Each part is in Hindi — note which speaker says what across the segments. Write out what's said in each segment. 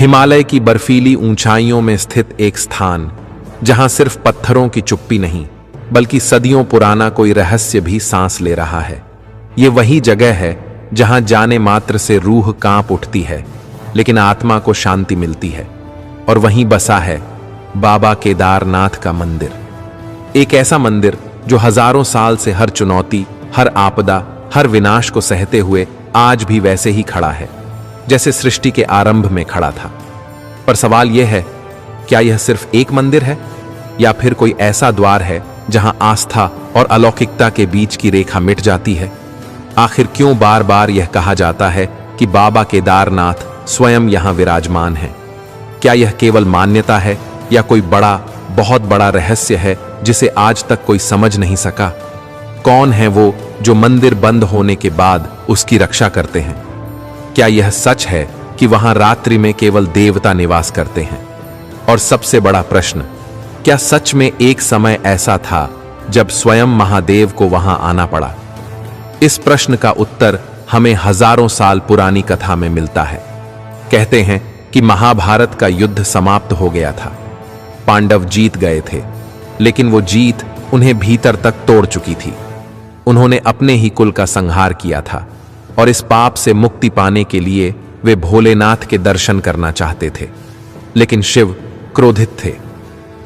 Speaker 1: हिमालय की बर्फीली ऊंचाइयों में स्थित एक स्थान, जहां सिर्फ पत्थरों की चुप्पी नहीं बल्कि सदियों पुराना कोई रहस्य भी सांस ले रहा है। ये वही जगह है जहां जाने मात्र से रूह कांप उठती है, लेकिन आत्मा को शांति मिलती है। और वहीं बसा है बाबा केदारनाथ का मंदिर। एक ऐसा मंदिर जो हजारों साल से हर चुनौती, हर आपदा, हर विनाश को सहते हुए आज भी वैसे ही खड़ा है जैसे सृष्टि के आरंभ में खड़ा था। पर सवाल यह है, क्या यह सिर्फ एक मंदिर है या फिर कोई ऐसा द्वार है जहां आस्था और अलौकिकता के बीच की रेखा मिट जाती है? आखिर क्यों बार बार यह कहा जाता है कि बाबा केदारनाथ स्वयं यहां विराजमान है? क्या यह केवल मान्यता है या कोई बहुत बड़ा रहस्य है जिसे आज तक कोई समझ नहीं सका? कौन है वो जो मंदिर बंद होने के बाद उसकी रक्षा करते हैं? क्या यह सच है कि वहां रात्रि में केवल देवता निवास करते हैं? और सबसे बड़ा प्रश्न, क्या सच में एक समय ऐसा था जब स्वयं महादेव को वहां आना पड़ा? इस प्रश्न का उत्तर हमें हजारों साल पुरानी कथा में मिलता है। कहते हैं कि महाभारत का युद्ध समाप्त हो गया था। पांडव जीत गए थे, लेकिन वो जीत उन्हें भीतर तक तोड़ चुकी थी। उन्होंने अपने ही कुल का संहार किया था और इस पाप से मुक्ति पाने के लिए वे भोलेनाथ के दर्शन करना चाहते थे। लेकिन शिव क्रोधित थे।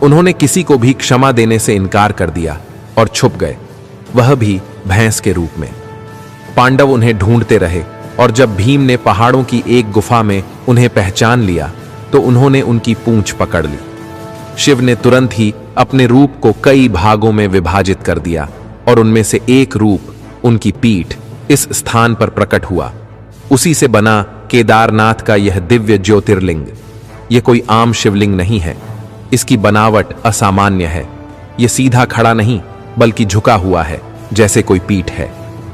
Speaker 1: उन्होंने किसी को भी क्षमा देने से इनकार कर दिया और छुप गए, वह भी भैंस के रूप में। पांडव उन्हें ढूंढते रहे और जब भीम ने पहाड़ों की एक गुफा में उन्हें पहचान लिया तो उन्होंने उनकी पूंछ पकड़ ली। शिव ने तुरंत ही अपने रूप को कई भागों में विभाजित कर दिया और उनमें से एक रूप, उनकी पीठ, इस स्थान पर प्रकट हुआ। उसी से बना केदारनाथ का यह दिव्य ज्योतिर्लिंग। यह कोई आम शिवलिंग नहीं है। इसकी बनावट असामान्य है। यह सीधा खड़ा नहीं बल्कि झुका हुआ है, जैसे कोई पीठ है।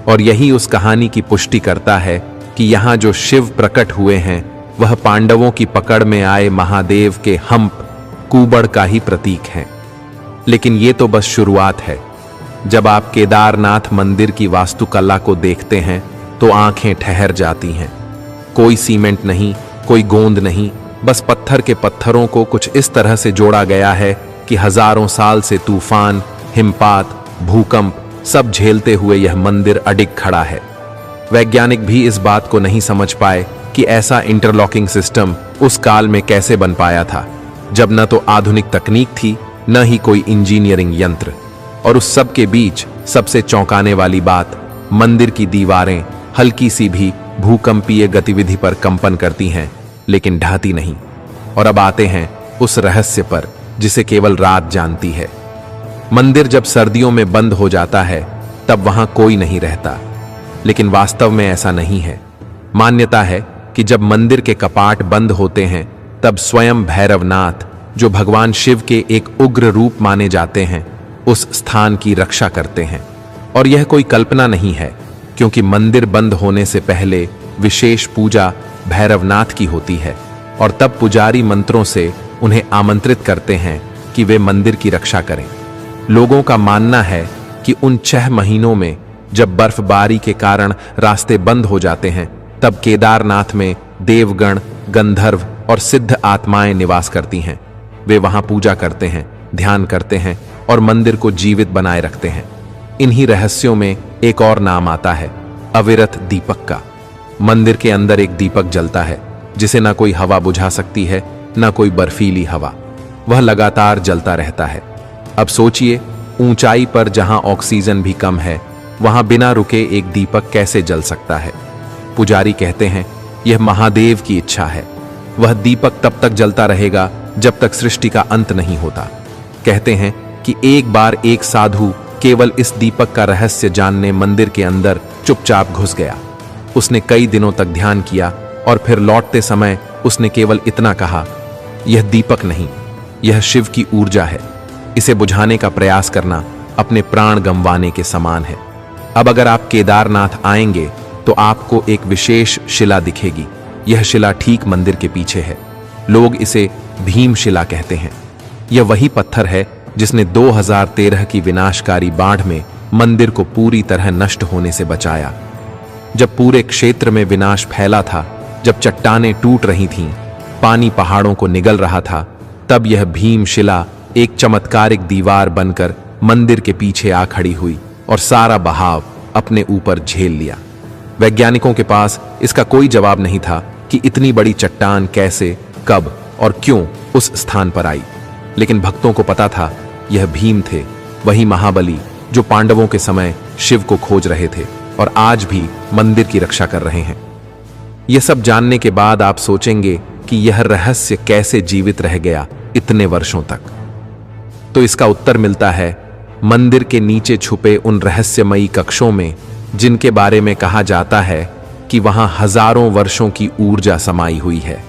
Speaker 1: और यही उस कहानी की पुष्टि करता है कि यहां जो शिव प्रकट हुए हैं वह पांडवों की पकड़ में आए महादेव के हम्प कुबड़ का ही प्रतीक है। लेकिन यह तो बस शुरुआत है। जब आप केदारनाथ मंदिर की वास्तुकला को देखते हैं तो आंखें ठहर जाती हैं। कोई सीमेंट नहीं, कोई गोंद नहीं, बस पत्थर के पत्थरों को कुछ इस तरह से जोड़ा गया है कि हजारों साल से तूफान, हिमपात, भूकंप सब झेलते हुए यह मंदिर अडिग खड़ा है। वैज्ञानिक भी इस बात को नहीं समझ पाए कि ऐसा इंटरलॉकिंग सिस्टम उस काल में कैसे बन पाया था, जब न तो आधुनिक तकनीक थी न ही कोई इंजीनियरिंग यंत्र। और उस सब के बीच सबसे चौंकाने वाली बात, मंदिर की दीवारें हल्की सी भी भूकंपीय गतिविधि पर कंपन करती हैं लेकिन ढहती नहीं। और अब आते हैं उस रहस्य पर जिसे केवल रात जानती है। मंदिर जब सर्दियों में बंद हो जाता है तब वहां कोई नहीं रहता, लेकिन वास्तव में ऐसा नहीं है। मान्यता है कि जब मंदिर के कपाट बंद होते हैं तब स्वयं भैरवनाथ, जो भगवान शिव के एक उग्र रूप माने जाते हैं, उस स्थान की रक्षा करते हैं। और यह कोई कल्पना नहीं है, क्योंकि मंदिर बंद होने से पहले विशेष पूजा भैरवनाथ की होती है और तब पुजारी मंत्रों से उन्हें आमंत्रित करते हैं कि वे मंदिर की रक्षा करें। लोगों का मानना है कि उन 6 महीनों में जब बर्फबारी के कारण रास्ते बंद हो जाते हैं तब केदारनाथ में देवगण, गंधर्व और सिद्ध आत्माएं निवास करती हैं। वे वहां पूजा करते हैं, ध्यान करते हैं और मंदिर को जीवित बनाए रखते हैं। इन्हीं रहस्यों में एक और नाम आता है, अविरत दीपक का। मंदिर के अंदर एक दीपक जलता है जिसे ना कोई हवा बुझा सकती है, ना कोई बर्फीली हवा। वह लगातार जलता रहता है। अब सोचिए, ऊंचाई पर जहां ऑक्सीजन भी कम है वहां बिना रुके एक दीपक कैसे जल सकता है? पुजारी कहते हैं यह महादेव की इच्छा है। वह दीपक तब तक जलता रहेगा जब तक सृष्टि का अंत नहीं होता। कहते हैं कि एक बार एक साधु केवल इस दीपक का रहस्य जानने मंदिर के अंदर चुपचाप घुस गया। उसने कई दिनों तक ध्यान किया और फिर लौटते समय उसने केवल इतना कहा, यह दीपक नहीं, यह शिव की ऊर्जा है। इसे बुझाने का प्रयास करना अपने प्राण गंवाने के समान है। अब अगर आप केदारनाथ आएंगे तो आपको एक विशेष शिला दिखेगी। यह शिला ठीक मंदिर के पीछे है। लोग इसे भीम शिला कहते हैं। यह वही पत्थर है जिसने 2013 की विनाशकारी बाढ़ में मंदिर को पूरी तरह नष्ट होने से बचाया। जब पूरे क्षेत्र में विनाश फैला था, जब चट्टानें टूट रही थीं, पानी पहाड़ों को निगल रहा था, तब यह भीमशिला एक चमत्कारिक दीवार बनकर मंदिर के पीछे आ खड़ी हुई और सारा बहाव अपने ऊपर झेल लिया। वैज्ञानिकों के पास इसका कोई जवाब नहीं था कि इतनी बड़ी चट्टान कैसे, कब और क्यों उस स्थान पर आई, लेकिन भक्तों को पता था यह भीम थे, वही महाबली जो पांडवों के समय शिव को खोज रहे थे और आज भी मंदिर की रक्षा कर रहे हैं। यह सब जानने के बाद आप सोचेंगे कि यह रहस्य कैसे जीवित रह गया इतने वर्षों तक। तो इसका उत्तर मिलता है मंदिर के नीचे छुपे उन रहस्यमयी कक्षों में, जिनके बारे में कहा जाता है कि वहां हजारों वर्षों की ऊर्जा समाई हुई है।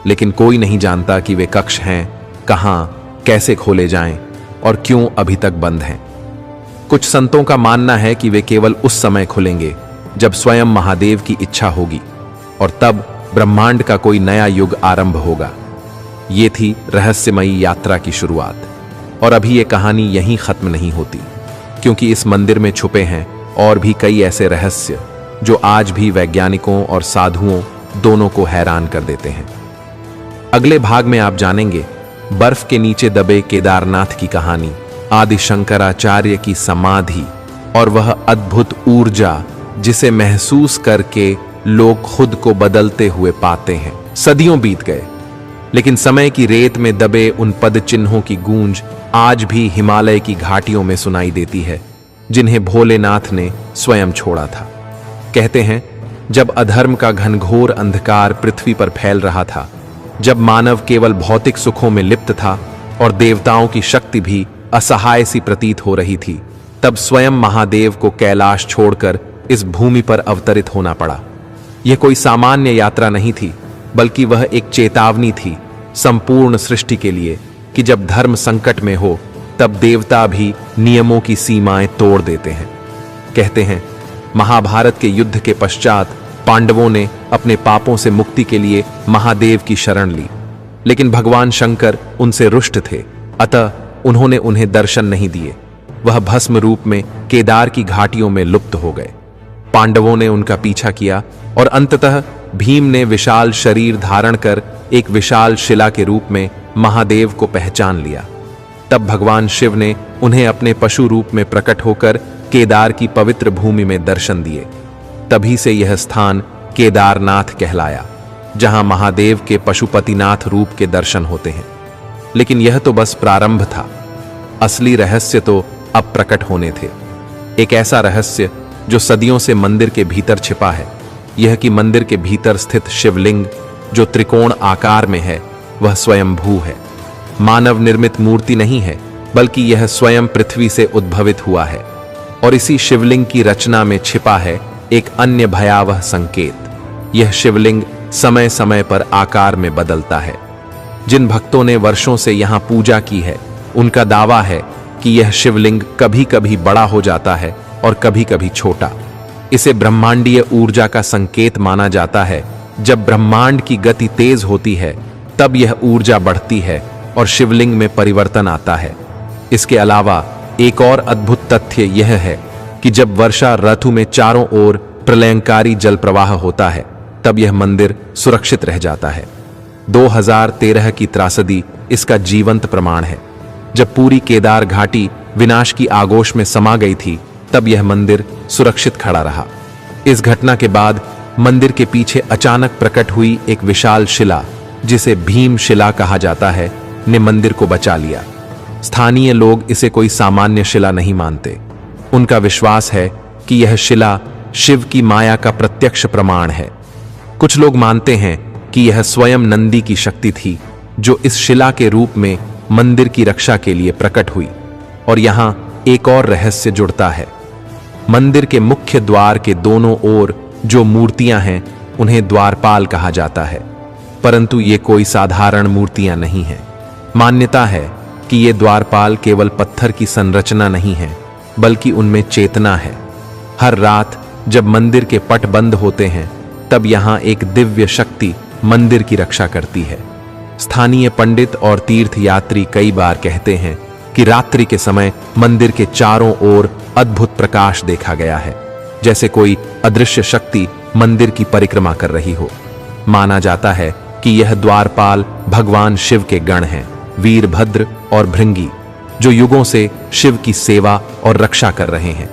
Speaker 1: लेकिन कोई नहीं जानता कि वे कक्ष हैं कहां, कैसे खोले जाएं और क्यों अभी तक बंद हैं। कुछ संतों का मानना है कि वे केवल उस समय खुलेंगे जब स्वयं महादेव की इच्छा होगी और तब ब्रह्मांड का कोई नया युग आरंभ होगा। ये थी रहस्यमयी यात्रा की शुरुआत। और अभी ये कहानी यहीं खत्म नहीं होती, क्योंकि इस मंदिर में छुपे हैं और भी कई ऐसे रहस्य जो आज भी वैज्ञानिकों और साधुओं दोनों को हैरान कर देते हैं। अगले भाग में आप जानेंगे बर्फ के नीचे दबे केदारनाथ की कहानी, आदि शंकराचार्य की समाधि और वह अद्भुत ऊर्जा जिसे महसूस करके लोग खुद को बदलते हुए पाते हैं। सदियों बीत गए, लेकिन समय की रेत में दबे उन पद चिन्हों की गूंज आज भी हिमालय की घाटियों में सुनाई देती है, जिन्हें भोलेनाथ ने स्वयं छोड़ा था। कहते हैं जब अधर्म का घनघोर अंधकार पृथ्वी पर फैल रहा था, जब मानव केवल भौतिक सुखों में लिप्त था और देवताओं की शक्ति भी असहाय सी प्रतीत हो रही थी, तब स्वयं महादेव को कैलाश छोड़कर इस भूमि पर अवतरित होना पड़ा। यह कोई सामान्य यात्रा नहीं थी, बल्कि वह एक चेतावनी थी संपूर्ण सृष्टि के लिए कि जब धर्म संकट में हो तब देवता भी नियमों की सीमाएं तोड़ देते हैं। कहते हैं महाभारत के युद्ध के पश्चात पांडवों ने अपने पापों से मुक्ति के लिए महादेव की शरण ली, लेकिन भगवान शंकर उनसे रुष्ट थे, अतः उन्होंने उन्हें दर्शन नहीं दिए। वह भस्म रूप में केदार की घाटियों में लुप्त हो गए। पांडवों ने उनका पीछा किया और अंततः भीम ने विशाल शरीर धारण कर एक विशाल शिला के रूप में महादेव को पहचान लिया। तब भगवान शिव ने उन्हें अपने पशु रूप में प्रकट होकर केदार की पवित्र भूमि में दर्शन दिए। तभी से यह स्थान केदारनाथ कहलाया, जहां महादेव के पशुपतिनाथ रूप के दर्शन होते हैं। लेकिन यह तो बस प्रारंभ था, असली रहस्य तो अब प्रकट होने थे। एक ऐसा रहस्य जो सदियों से मंदिर के भीतर छिपा है, यह कि मंदिर के भीतर स्थित शिवलिंग जो त्रिकोण आकार में है, वह स्वयंभू है, मानव निर्मित मूर्ति नहीं है, बल्कि यह स्वयं पृथ्वी से उद्भवित हुआ है। और इसी शिवलिंग की रचना में छिपा है एक अन्य भयावह संकेत। यह शिवलिंग समय समय पर आकार में बदलता है। जिन भक्तों ने वर्षों से यहां पूजा की है, उनका दावा है कि यह शिवलिंग कभी कभी बड़ा हो जाता है और कभी कभी छोटा। इसे ब्रह्मांडीय ऊर्जा का संकेत माना जाता है। जब ब्रह्मांड की गति तेज होती है, तब यह ऊर्जा बढ़ती है और शिवलिंग में परिवर्तन आता है। इसके अलावा एक और अद्भुत तथ्य यह है कि जब वर्षा ऋतु में चारों ओर प्रलयंकारी जल प्रवाह होता है, तब यह मंदिर सुरक्षित रह जाता है। 2013 की त्रासदी इसका जीवंत प्रमाण है। जब पूरी केदार घाटी विनाश की आगोश में समा गई थी, तब यह मंदिर सुरक्षित खड़ा रहा। इस घटना के बाद मंदिर के पीछे अचानक प्रकट हुई एक विशाल शिला, जिसे भीम शिला कहा जाता है, ने मंदिर को बचा लिया। स्थानीय लोग इसे कोई सामान्य शिला नहीं मानते। उनका विश्वास है कि यह शिला शिव की माया का प्रत्यक्ष प्रमाण है। कुछ लोग मानते हैं कि यह स्वयं नंदी की शक्ति थी, जो इस शिला के रूप में मंदिर की रक्षा के लिए प्रकट हुई। और यहां एक और रहस्य जुड़ता है। मंदिर के मुख्य द्वार के दोनों ओर जो मूर्तियां हैं, उन्हें द्वारपाल कहा जाता है, परंतु ये कोई साधारण मूर्तियां नहीं हैं। मान्यता है कि ये द्वारपाल केवल पत्थर की संरचना नहीं है, बल्कि उनमें चेतना है। हर रात जब मंदिर के पट बंद होते हैं, तब यहां एक दिव्य शक्ति मंदिर की रक्षा करती है। स्थानीय पंडित और तीर्थयात्री कई बार कहते हैं कि रात्रि के समय मंदिर के चारों ओर अद्भुत प्रकाश देखा गया है, जैसे कोई अदृश्य शक्ति मंदिर की परिक्रमा कर रही हो। माना जाता है कि यह द्वारपाल भगवान शिव के गण हैं, वीरभद्र और भृंगी, जो युगों से शिव की सेवा और रक्षा कर रहे हैं।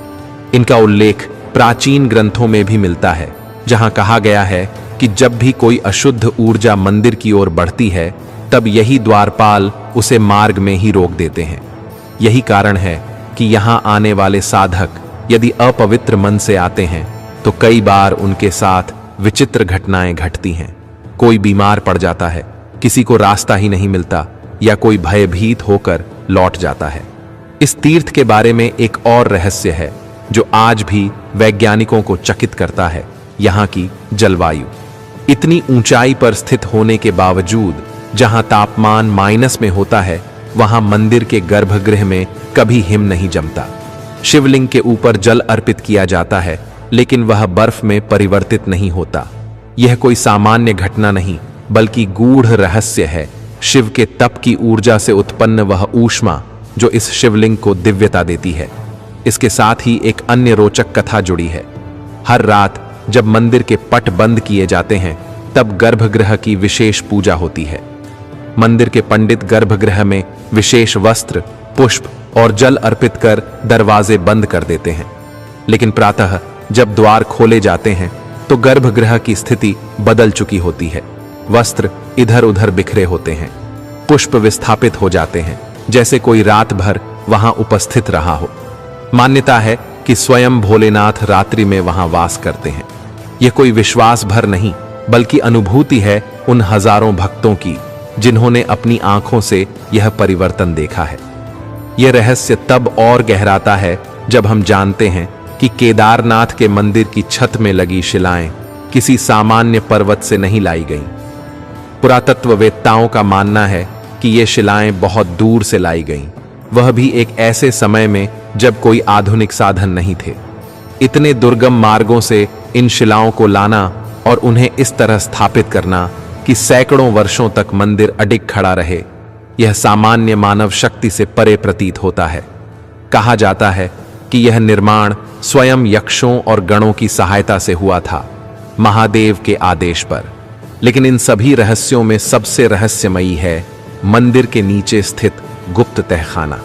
Speaker 1: इनका उल्लेख प्राचीन ग्रंथों में भी मिलता है, जहां कहा गया है कि जब भी कोई अशुद्ध ऊर्जा मंदिर की ओर बढ़ती है, तब यही द्वारपाल उसे मार्ग में ही रोक देते हैं। यही कारण है कि यहां आने वाले साधक यदि अपवित्र मन से आते हैं तो कई बार उनके साथ विचित्र घटनाएं घटती हैं। कोई बीमार पड़ जाता है, किसी को रास्ता ही नहीं मिलता, या कोई भयभीत होकर लौट जाता है। इस तीर्थ के बारे में एक और रहस्य है जो आज भी वैज्ञानिकों को चकित करता है। यहाँ की जलवायु इतनी ऊंचाई पर स्थित होने के बावजूद जहां तापमान माइनस में होता है, वहां मंदिर के गर्भगृह में कभी हिम नहीं जमता। शिवलिंग के ऊपर जल अर्पित किया जाता है, लेकिन वह बर्फ में परिवर्तित नहीं होता। यह कोई सामान्य घटना नहीं, बल्कि गूढ़ रहस्य है। शिव के तप की ऊर्जा से उत्पन्न वह ऊष्मा जो इस शिवलिंग को दिव्यता देती है। इसके साथ ही एक अन्य रोचक कथा जुड़ी है। हर रात जब मंदिर के पट बंद किए जाते हैं, तब गर्भगृह की विशेष पूजा होती है। मंदिर के पंडित गर्भगृह में विशेष वस्त्र, पुष्प और जल अर्पित कर दरवाजे बंद कर देते हैं। लेकिन प्रातः जब द्वार खोले जाते हैं तो गर्भगृह की स्थिति बदल चुकी होती है। वस्त्र इधर उधर बिखरे होते हैं, पुष्प विस्थापित हो जाते हैं, जैसे कोई रात भर वहां उपस्थित रहा हो। मान्यता है कि स्वयं भोलेनाथ रात्रि में वहां वास करते हैं। यह कोई विश्वास भर नहीं, बल्कि अनुभूति है उन हजारों भक्तों की जिन्होंने अपनी आंखों से यह परिवर्तन देखा है। यह रहस्य तब और गहराता है जब हम जानते हैं कि केदारनाथ के मंदिर की छत में लगी शिलाएं किसी सामान्य पर्वत से नहीं लाई गईं। पुरातत्ववेत्ताओं का मानना है कि ये शिलाएं बहुत दूर से लाई गईं, वह भी एक ऐसे समय में जब कोई आधुनिक साधन नहीं थे। इतने दुर्गम मार्गों से इन शिलाओं को लाना और उन्हें इस तरह स्थापित करना कि सैकड़ों वर्षों तक मंदिर अडिग खड़ा रहे, यह सामान्य मानव शक्ति से परे प्रतीत होता है। कहा जाता है कि यह निर्माण स्वयं यक्षों और गणों की सहायता से हुआ था, महादेव के आदेश पर। लेकिन इन सभी रहस्यों में सबसे रहस्यमयी है मंदिर के नीचे स्थित गुप्त तहखाना।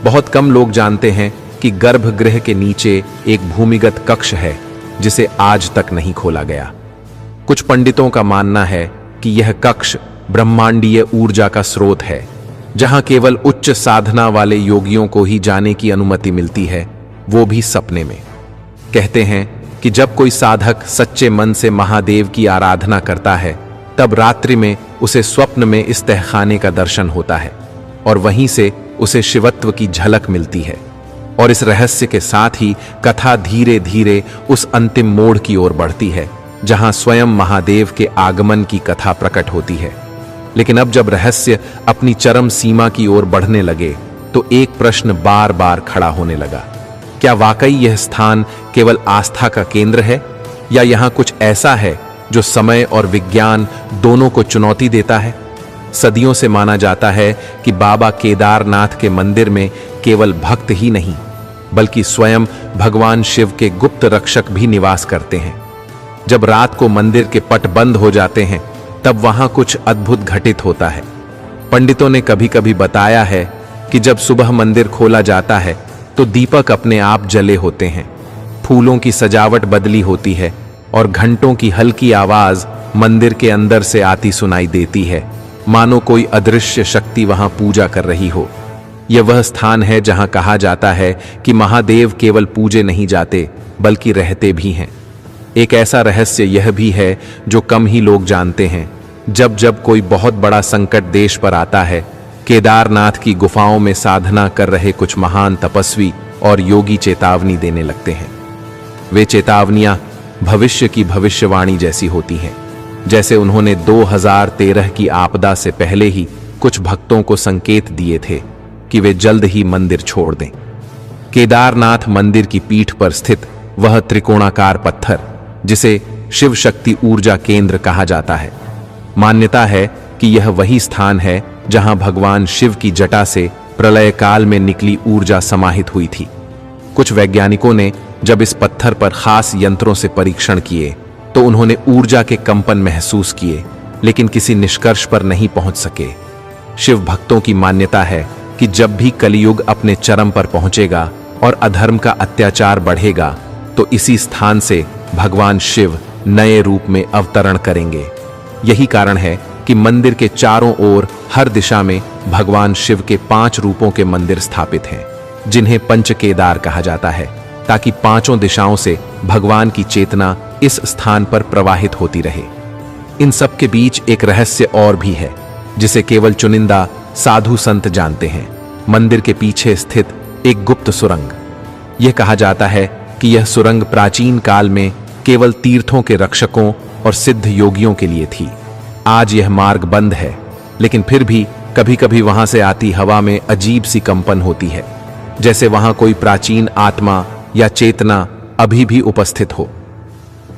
Speaker 1: बहुत कम लोग जानते हैं कि गर्भगृह के नीचे एक भूमिगत कक्ष है जिसे आज तक नहीं खोला गया। कुछ पंडितों का मानना है कि यह कक्ष ब्रह्मांडीय ऊर्जा का स्रोत है, जहां केवल उच्च साधना वाले योगियों को ही जाने की अनुमति मिलती है, वो भी सपने में। कहते हैं कि जब कोई साधक सच्चे मन से महादेव की आराधना करता है, तब रात्रि में उसे स्वप्न में इस तहखाने का दर्शन होता है और वहीं से उसे शिवत्व की झलक मिलती है। और इस रहस्य के साथ ही कथा धीरे धीरे उस अंतिम मोड़ की ओर बढ़ती है जहां स्वयं महादेव के आगमन की कथा प्रकट होती है। लेकिन अब जब रहस्य अपनी चरम सीमा की ओर बढ़ने लगे तो एक प्रश्न बार बार खड़ा होने लगा। क्या वाकई यह स्थान केवल आस्था का केंद्र है, या यहां कुछ ऐसा है जो समय और विज्ञान दोनों को चुनौती देता है? सदियों से माना जाता है कि बाबा केदारनाथ के मंदिर में केवल भक्त ही नहीं, बल्कि स्वयं भगवान शिव के गुप्त रक्षक भी निवास करते हैं। जब रात को मंदिर के पट बंद हो जाते हैं, तब वहां कुछ अद्भुत घटित होता है। पंडितों ने कभी कभी बताया है कि जब सुबह मंदिर खोला जाता है तो दीपक अपने आप जले होते हैं, फूलों की सजावट बदली होती है और घंटों की हल्की आवाज मंदिर के अंदर से आती सुनाई देती है, मानो कोई अदृश्य शक्ति वहां पूजा कर रही हो। यह वह स्थान है जहां कहा जाता है कि महादेव केवल पूजे नहीं जाते, बल्कि रहते भी हैं। एक ऐसा रहस्य यह भी है जो कम ही लोग जानते हैं। जब जब कोई बहुत बड़ा संकट देश पर आता है, केदारनाथ की गुफाओं में साधना कर रहे कुछ महान तपस्वी और योगी चेतावनी देने लगते हैं। वे चेतावनियां भविष्य की भविष्यवाणी जैसी होती हैं, जैसे उन्होंने 2013 की आपदा से पहले ही कुछ भक्तों को संकेत दिए थे कि वे जल्द ही मंदिर छोड़ दें। केदारनाथ मंदिर की पीठ पर स्थित वह त्रिकोणाकार पत्थर, जिसे शिव शक्ति ऊर्जा केंद्र कहा जाता है, मान्यता है कि यह वही स्थान है जहां भगवान शिव की जटा से प्रलय काल में निकली ऊर्जा समाहित हुई थी। कुछ वैज्ञानिकों ने जब इस पत्थर पर खास यंत्रों से परीक्षण किए तो उन्होंने ऊर्जा के कंपन महसूस किए लेकिन किसी निष्कर्ष पर नहीं पहुंच सके। शिव भक्तों की मान्यता है कि जब भी कलियुग अपने चरम पर पहुंचेगा और अधर्म का अत्याचार बढ़ेगा तो इसी स्थान से भगवान शिव नए रूप में अवतरण करेंगे। यही कारण है कि मंदिर के चारों ओर हर दिशा में भगवान शिव के 5 रूपों के मंदिर स्थापित हैं, जिन्हें पंच केदार कहा जाता है, ताकि 5 दिशाओं से भगवान की चेतना इस स्थान पर प्रवाहित होती रहे। इन सब के बीच एक रहस्य और भी है, जिसे केवल चुनिंदा साधु संत जानते हैं। मंदिर के पीछे स्थित एक गुप्त सुरंग। यह कहा जाता है कि यह सुरंग प्राचीन काल में केवल तीर्थों के रक्षकों और सिद्ध योगियों के लिए थी। आज यह मार्ग बंद है, लेकिन फिर भी कभी कभी वहां से आती हवा में अजीब सी कंपन होती है, जैसे वहां कोई प्राचीन आत्मा या चेतना अभी भी उपस्थित हो।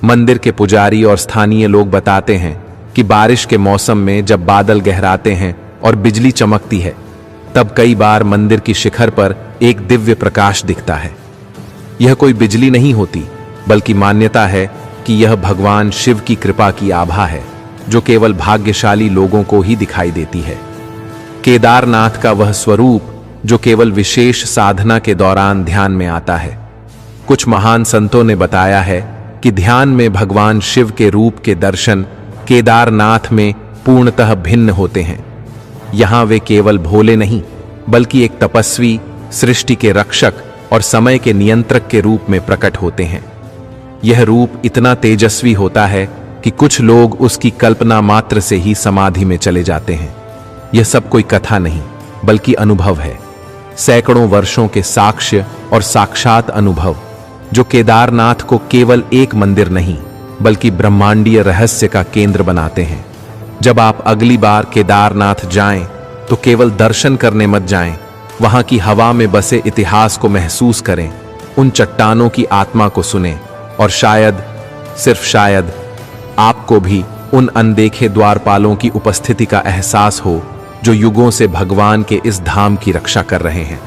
Speaker 1: मंदिर के पुजारी और स्थानीय लोग बताते हैं कि बारिश के मौसम में जब बादल गहराते हैं और बिजली चमकती है, तब कई बार मंदिर की शिखर पर एक दिव्य प्रकाश दिखता है। यह कोई बिजली नहीं होती, बल्कि मान्यता है कि यह भगवान शिव की कृपा की आभा है, जो केवल भाग्यशाली लोगों को ही दिखाई देती है। केदारनाथ का वह स्वरूप जो केवल विशेष साधना के दौरान ध्यान में आता है। कुछ महान संतों ने बताया है कि ध्यान में भगवान शिव के रूप के दर्शन केदारनाथ में पूर्णतः भिन्न होते हैं। यहां वे केवल भोले नहीं, बल्कि एक तपस्वी, सृष्टि के रक्षक और समय के नियंत्रक के रूप में प्रकट होते हैं। यह रूप इतना तेजस्वी होता है कि कुछ लोग उसकी कल्पना मात्र से ही समाधि में चले जाते हैं। यह सब कोई कथा नहीं, बल्कि अनुभव है, सैकड़ों वर्षों के साक्ष्य और साक्षात अनुभव, जो केदारनाथ को केवल एक मंदिर नहीं, बल्कि ब्रह्मांडीय रहस्य का केंद्र बनाते हैं। जब आप अगली बार केदारनाथ जाएं, तो केवल दर्शन करने मत जाएं, वहां की हवा में बसे इतिहास को महसूस करें, उन चट्टानों की आत्मा को सुनें, और शायद, सिर्फ शायद, आपको भी उन अनदेखे द्वारपालों की उपस्थिति का एहसास हो, जो युगों से भगवान के इस धाम की रक्षा कर रहे हैं।